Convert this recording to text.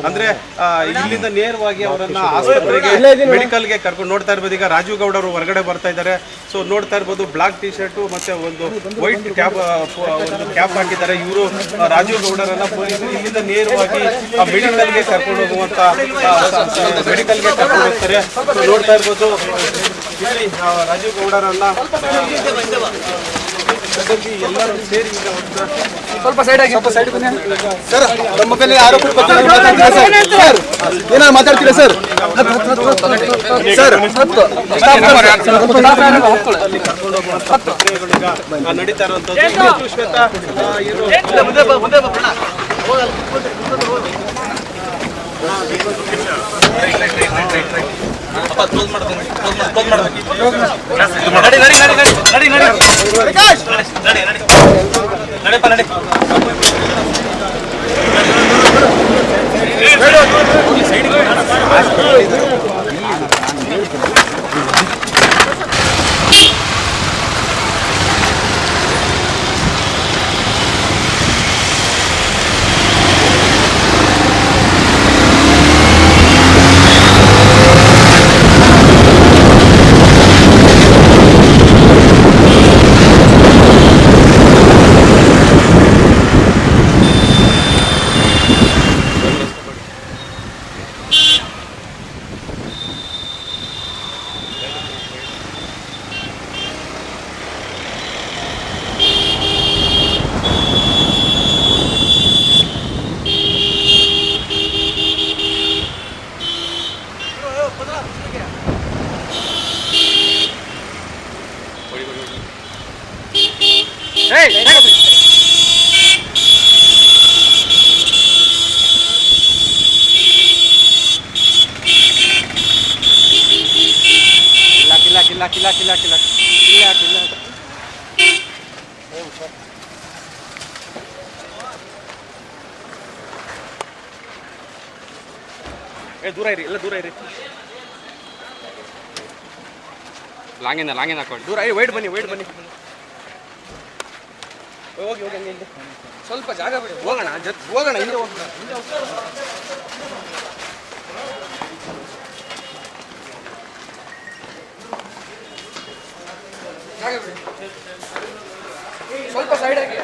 ಅಂದ್ರೆ ಇಲ್ಲಿಂದ ನೇರವಾಗಿ ಅವರನ್ನ ಆಸ್ಪತ್ರೆಗೆ ಮೆಡಿಕಲ್ಗೆ ಕರ್ಕೊಂಡು ನೋಡ್ತಾ ಇರ್ಬೋದು. ಈಗ ರಾಜೀವ್ ಗೌಡ ಅವರು ಹೊರಗಡೆ ಬರ್ತಾ ಇದ್ದಾರೆ. ಸೊ ನೋಡ್ತಾ ಇರ್ಬೋದು, ಬ್ಲಾಕ್ ಟಿ ಶರ್ಟು ಮತ್ತೆ ಒಂದು ವೈಟ್ ಕ್ಯಾಪ್ ಹಾಕಿದ್ದಾರೆ. ಇವರು ರಾಜೀವ್ ಗೌಡರನ್ನ ಪೊಲೀಸರು ಇಲ್ಲಿಂದ ನೇರವಾಗಿ ಮೆಡಿಕಲ್ಗೆ ಕರ್ಕೊಂಡು ಹೋಗುವಂತ ಮೆಡಿಕಲ್ಗೆ ಕರ್ಕೊಂಡು ಹೋಗ್ತಾರೆ. ನೋಡ್ತಾ ಇರ್ಬೋದು, ಇಲ್ಲಿ ರಾಜೀವ್ ಗೌಡರನ್ನ ಎಲ್ಲರೂ ಸೇರಿ ಸ್ವಲ್ಪ ಸೈಡ್ ಆಗಿ ಸರ್, ನಮ್ಮ ಮೇಲೆ ಆರೋಪ ಏನಾದ್ರು ಮಾತಾಡ್ತೀರಾ ಸರ್? ನಡೀತಾ ಇರುವಂತದ್ದು ಶ್ವೇತಾ ದೂರ ಇರಿ, ಎಲ್ಲ ದೂರ ಇರಿ. ಲಾಂಗಿನ ಹಾಕೊಂಡು ದೂರ ವೈಟ್ ಬನ್ನಿ ಹೋಗಿ ಹಂಗೆ ಸ್ವಲ್ಪ ಜಾಗ ಬಿಡಿ, ಹೋಗೋಣ ಹಿಂದೆ ಹೋಗೋಣ. ಸ್ವಲ್ಪ ಸೈಡ್ ಆಗಿ